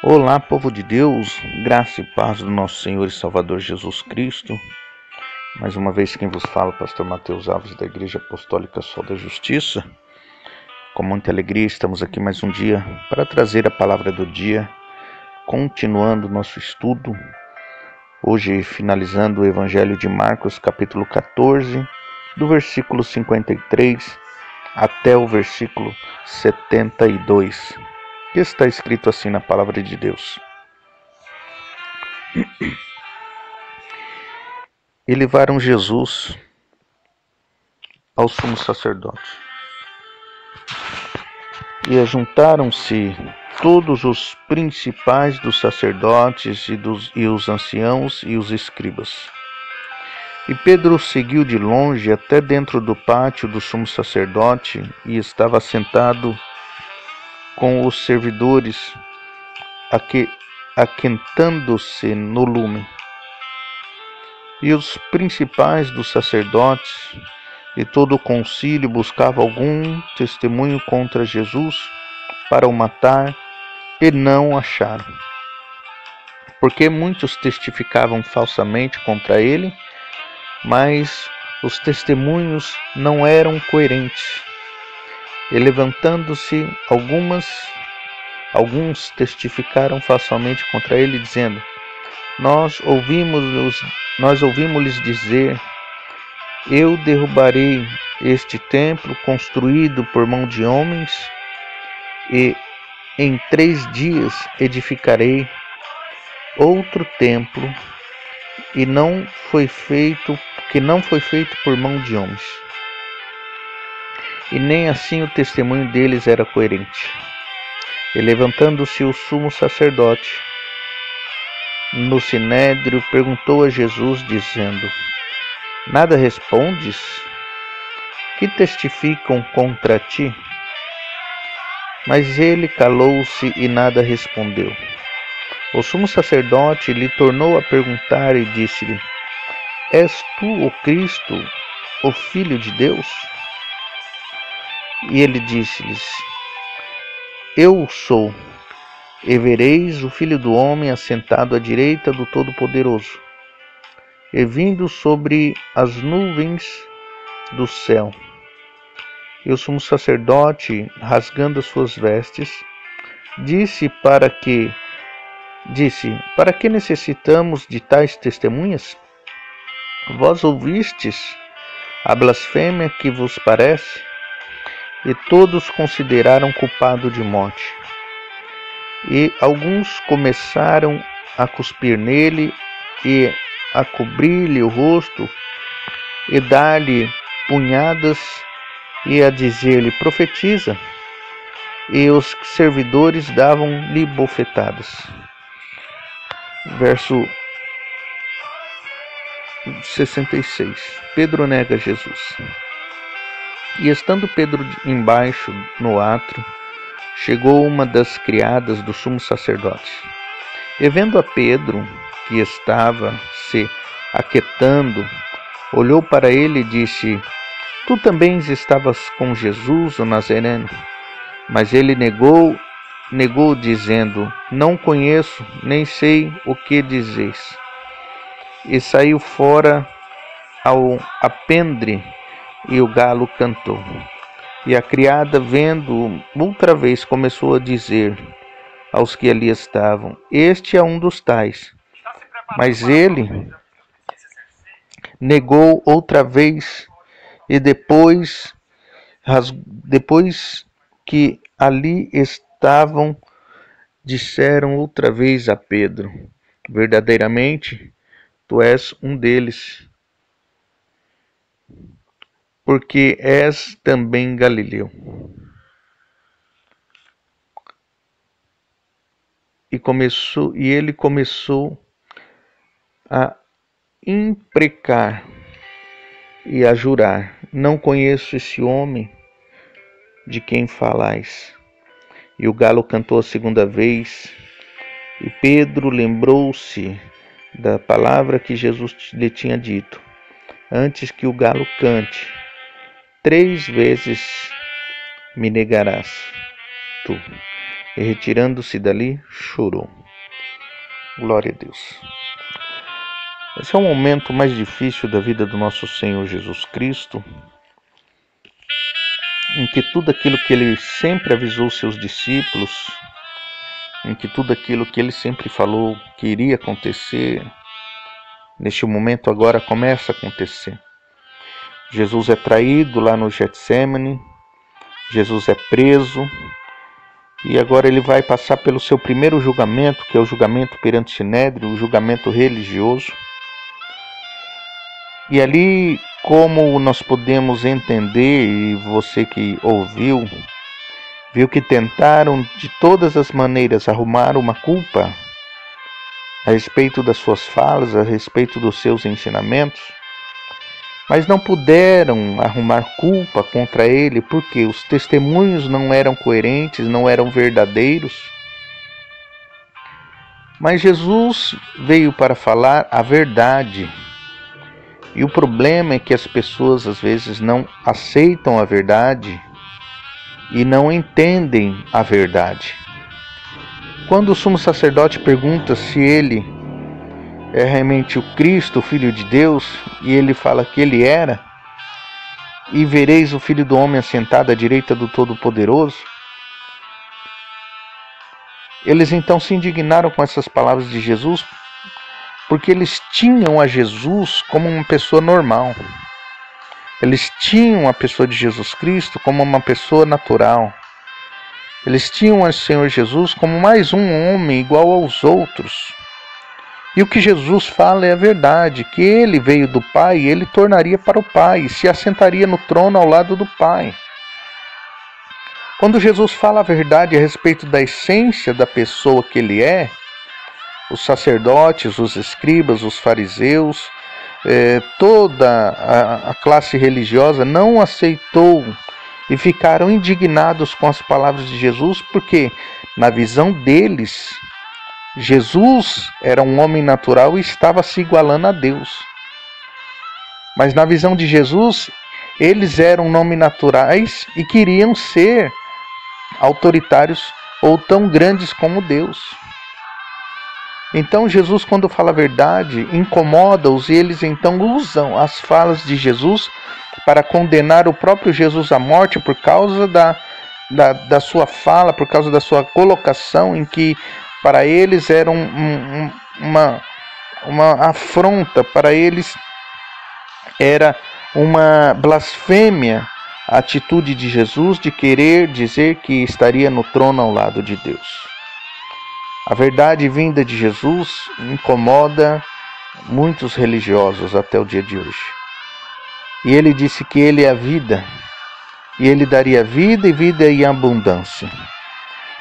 Olá, povo de Deus, graça e paz do nosso Senhor e Salvador Jesus Cristo. Mais uma vez quem vos fala, pastor Mateus Alves, da Igreja Apostólica Sol da Justiça. Com muita alegria estamos aqui mais um dia para trazer a palavra do dia, continuando nosso estudo. Hoje finalizando o Evangelho de Marcos, capítulo 14, do versículo 53 até o versículo 72. Que está escrito assim na palavra de Deus. E levaram Jesus ao sumo sacerdote. E ajuntaram-se todos os principais dos sacerdotes e os anciãos e os escribas. E Pedro seguiu de longe até dentro do pátio do sumo sacerdote e estava sentado com os servidores, aquentando-se no lume. E os principais dos sacerdotes e todo o concílio buscavam algum testemunho contra Jesus para o matar, e não acharam. Porque muitos testificavam falsamente contra ele, mas os testemunhos não eram coerentes. E levantando-se alguns testificaram falsamente contra ele, dizendo: Nós ouvimos-lhes dizer: Eu derrubarei este templo construído por mão de homens, e em 3 dias edificarei outro templo, que não foi feito por mão de homens. E nem assim o testemunho deles era coerente. E levantando-se o sumo sacerdote no sinédrio, perguntou a Jesus, dizendo: Nada respondes? Que testificam contra ti? Mas ele calou-se e nada respondeu. O sumo sacerdote lhe tornou a perguntar e disse-lhe: És tu o Cristo, o Filho de Deus? E ele disse-lhes: Eu o sou. E vereis o Filho do Homem assentado à direita do Todo-Poderoso, e vindo sobre as nuvens do céu. E o sumo sacerdote, rasgando as suas vestes, disse: Para que necessitamos de tais testemunhas? Vós ouvistes a blasfêmia que vos parece? E todos consideraram culpado de morte. E alguns começaram a cuspir nele e a cobrir-lhe o rosto e dar-lhe punhadas e a dizer-lhe: Profetiza. E os servidores davam-lhe bofetadas. Verso 66. Pedro nega Jesus. E estando Pedro embaixo no átrio, chegou uma das criadas do sumo sacerdote. E vendo a Pedro, que estava se aquietando, olhou para ele e disse: Tu também estavas com Jesus, o Nazareno? Mas ele negou, dizendo: Não conheço, nem sei o que dizeis. E saiu fora ao apendre, e o galo cantou. E a criada, vendo outra vez, começou a dizer aos que ali estavam: Este é um dos tais. Mas ele negou outra vez, e depois que ali estavam, disseram outra vez a Pedro: Verdadeiramente, tu és um deles, porque és também galileu. E ele começou a imprecar e a jurar: Não conheço esse homem de quem falais. E o galo cantou a segunda vez, e Pedro lembrou-se da palavra que Jesus lhe tinha dito: Antes que o galo cante, 3 vezes me negarás tu. e, retirando-se dali, chorou. Glória a Deus. Esse é o momento mais difícil da vida do nosso Senhor Jesus Cristo, em que tudo aquilo que Ele sempre avisou seus discípulos, em que tudo aquilo que Ele sempre falou que iria acontecer, neste momento agora começa a acontecer. Jesus é traído lá no Getsêmani, Jesus é preso, e agora ele vai passar pelo seu primeiro julgamento, que é o julgamento perante o Sinédrio, o julgamento religioso. E ali, como nós podemos entender, e você que ouviu, viu que tentaram de todas as maneiras arrumar uma culpa a respeito das suas falas, a respeito dos seus ensinamentos, mas não puderam arrumar culpa contra ele, porque os testemunhos não eram coerentes, não eram verdadeiros. Mas Jesus veio para falar a verdade. E o problema é que as pessoas às vezes não aceitam a verdade e não entendem a verdade. Quando o sumo sacerdote pergunta se ele é realmente o Cristo, o Filho de Deus, e ele fala que ele era, e vereis o Filho do Homem assentado à direita do Todo-Poderoso, eles então se indignaram com essas palavras de Jesus, porque eles tinham a Jesus como uma pessoa normal. Eles tinham a pessoa de Jesus Cristo como uma pessoa natural. Eles tinham o Senhor Jesus como mais um homem igual aos outros. E o que Jesus fala é a verdade, que ele veio do Pai e ele tornaria para o Pai, e se assentaria no trono ao lado do Pai. Quando Jesus fala a verdade a respeito da essência da pessoa que ele é, os sacerdotes, os escribas, os fariseus, toda a classe religiosa não aceitou e ficaram indignados com as palavras de Jesus, porque na visão deles, Jesus era um homem natural e estava se igualando a Deus. Mas na visão de Jesus, eles eram homens naturais e queriam ser autoritários ou tão grandes como Deus. Então Jesus, quando fala a verdade, incomoda-os, e eles então usam as falas de Jesus para condenar o próprio Jesus à morte por causa da sua fala, por causa da sua colocação, em que para eles era uma afronta, para eles era uma blasfêmia a atitude de Jesus de querer dizer que estaria no trono ao lado de Deus. A verdade vinda de Jesus incomoda muitos religiosos até o dia de hoje. E ele disse que ele é a vida, e ele daria vida e vida em abundância.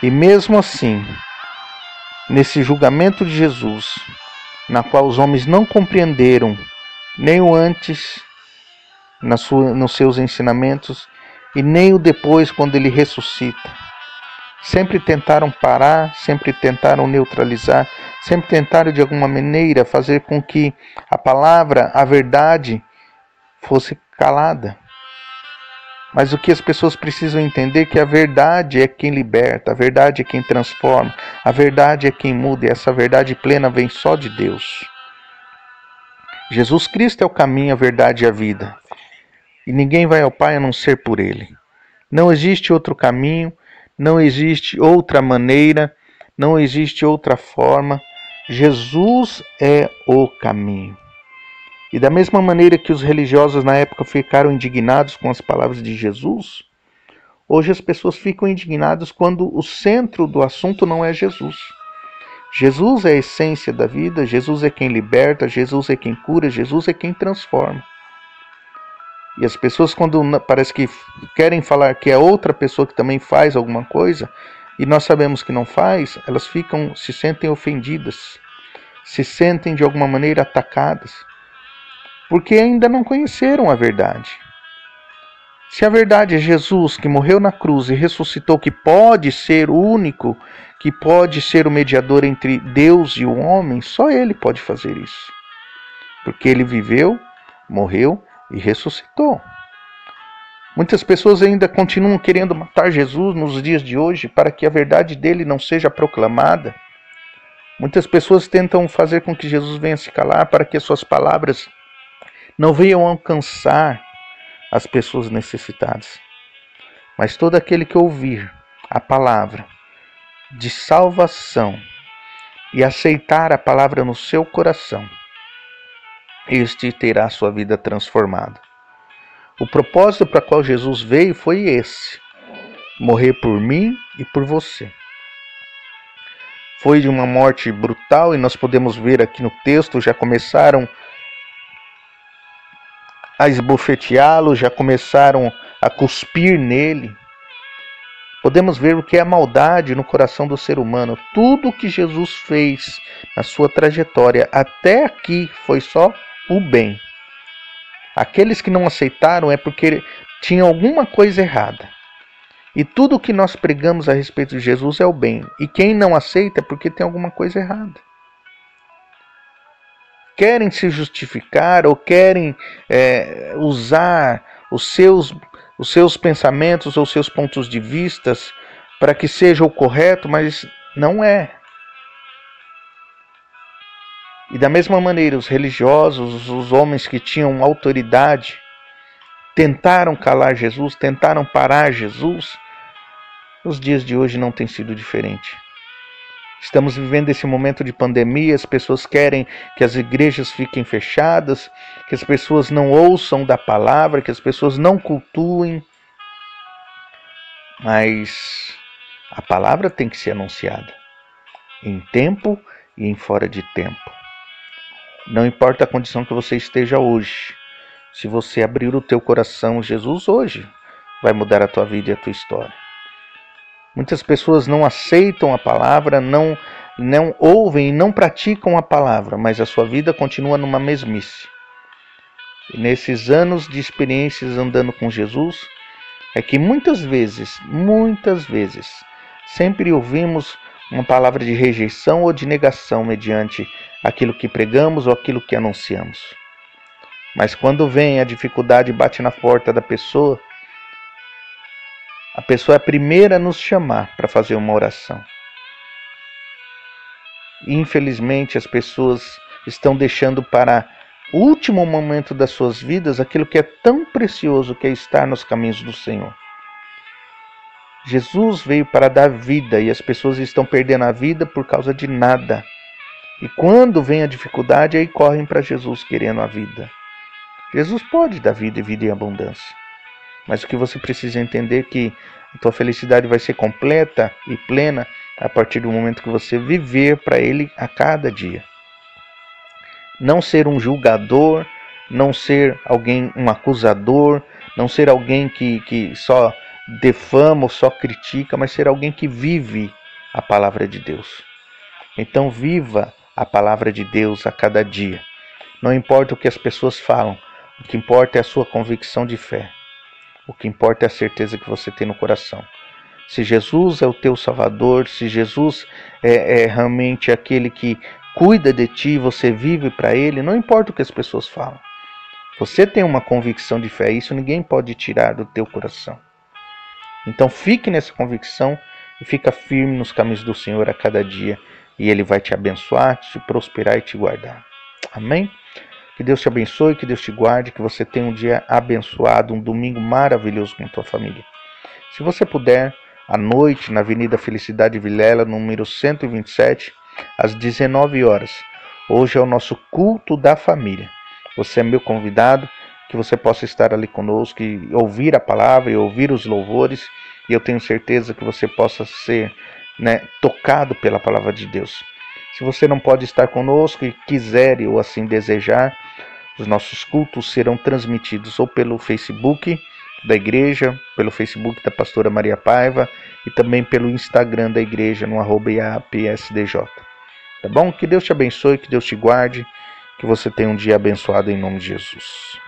E mesmo assim, nesse julgamento de Jesus, na qual os homens não compreenderam nem o antes nos seus ensinamentos e nem o depois quando ele ressuscita, sempre tentaram parar, sempre tentaram neutralizar, sempre tentaram de alguma maneira fazer com que a palavra, a verdade, fosse calada. Mas o que as pessoas precisam entender é que a verdade é quem liberta, a verdade é quem transforma, a verdade é quem muda, e essa verdade plena vem só de Deus. Jesus Cristo é o caminho, a verdade e a vida. E ninguém vai ao Pai a não ser por Ele. Não existe outro caminho, não existe outra maneira, não existe outra forma. Jesus é o caminho. E da mesma maneira que os religiosos na época ficaram indignados com as palavras de Jesus, hoje as pessoas ficam indignadas quando o centro do assunto não é Jesus. Jesus é a essência da vida, Jesus é quem liberta, Jesus é quem cura, Jesus é quem transforma. E as pessoas, quando parece que querem falar que é outra pessoa que também faz alguma coisa, e nós sabemos que não faz, elas se sentem ofendidas, se sentem de alguma maneira atacadas, porque ainda não conheceram a verdade. Se a verdade é Jesus que morreu na cruz e ressuscitou, que pode ser o único, que pode ser o mediador entre Deus e o homem, só Ele pode fazer isso. Porque Ele viveu, morreu e ressuscitou. Muitas pessoas ainda continuam querendo matar Jesus nos dias de hoje para que a verdade dele não seja proclamada. Muitas pessoas tentam fazer com que Jesus venha se calar para que as suas palavras não venham alcançar as pessoas necessitadas. Mas todo aquele que ouvir a palavra de salvação e aceitar a palavra no seu coração, este terá sua vida transformada. O propósito para o qual Jesus veio foi esse: morrer por mim e por você. Foi de uma morte brutal, e nós podemos ver aqui no texto, já começaram a esbofeteá-lo, já começaram a cuspir nele. Podemos ver o que é a maldade no coração do ser humano. Tudo o que Jesus fez na sua trajetória até aqui foi só o bem. Aqueles que não aceitaram é porque tinham alguma coisa errada. E tudo o que nós pregamos a respeito de Jesus é o bem. E quem não aceita é porque tem alguma coisa errada. Querem se justificar ou querem usar os seus pensamentos ou seus pontos de vistas para que seja o correto, mas não é. E da mesma maneira, os religiosos, os homens que tinham autoridade, tentaram calar Jesus, tentaram parar Jesus. Nos dias de hoje não tem sido diferente. Estamos vivendo esse momento de pandemia, as pessoas querem que as igrejas fiquem fechadas, que as pessoas não ouçam da palavra, que as pessoas não cultuem. Mas a palavra tem que ser anunciada, em tempo e em fora de tempo. Não importa a condição que você esteja hoje, se você abrir o teu coração, Jesus hoje vai mudar a tua vida e a tua história. Muitas pessoas não aceitam a palavra, não ouvem e não praticam a palavra, mas a sua vida continua numa mesmice. E nesses anos de experiências andando com Jesus, é que muitas vezes, sempre ouvimos uma palavra de rejeição ou de negação mediante aquilo que pregamos ou aquilo que anunciamos. Mas quando vem a dificuldade e bate na porta da pessoa, a pessoa é a primeira a nos chamar para fazer uma oração. Infelizmente, as pessoas estão deixando para o último momento das suas vidas aquilo que é tão precioso, que é estar nos caminhos do Senhor. Jesus veio para dar vida e as pessoas estão perdendo a vida por causa de nada. E quando vem a dificuldade, aí correm para Jesus querendo a vida. Jesus pode dar vida e vida em abundância. Mas o que você precisa entender é que a tua felicidade vai ser completa e plena a partir do momento que você viver para Ele a cada dia. Não ser um julgador, não ser alguém, um acusador, não ser alguém que só defama ou só critica, mas ser alguém que vive a palavra de Deus. Então viva a palavra de Deus a cada dia. Não importa o que as pessoas falam, o que importa é a sua convicção de fé. O que importa é a certeza que você tem no coração. Se Jesus é o teu Salvador, se Jesus é realmente aquele que cuida de ti, você vive para Ele, não importa o que as pessoas falam. Você tem uma convicção de fé, isso ninguém pode tirar do teu coração. Então fique nessa convicção e fica firme nos caminhos do Senhor a cada dia. E Ele vai te abençoar, te prosperar e te guardar. Amém? Que Deus te abençoe, que Deus te guarde, que você tenha um dia abençoado, um domingo maravilhoso com a tua família. Se você puder, à noite, na Avenida Felicidade Vilela, número 127, às 19 horas. Hoje é o nosso culto da família. Você é meu convidado, que você possa estar ali conosco e ouvir a palavra e ouvir os louvores. E eu tenho certeza que você possa ser tocado pela palavra de Deus. Se você não pode estar conosco e quiser ou assim desejar, os nossos cultos serão transmitidos ou pelo Facebook da igreja, pelo Facebook da pastora Maria Paiva e também pelo Instagram da igreja no @IAPSDJ. Tá bom? Que Deus te abençoe, que Deus te guarde, que você tenha um dia abençoado em nome de Jesus.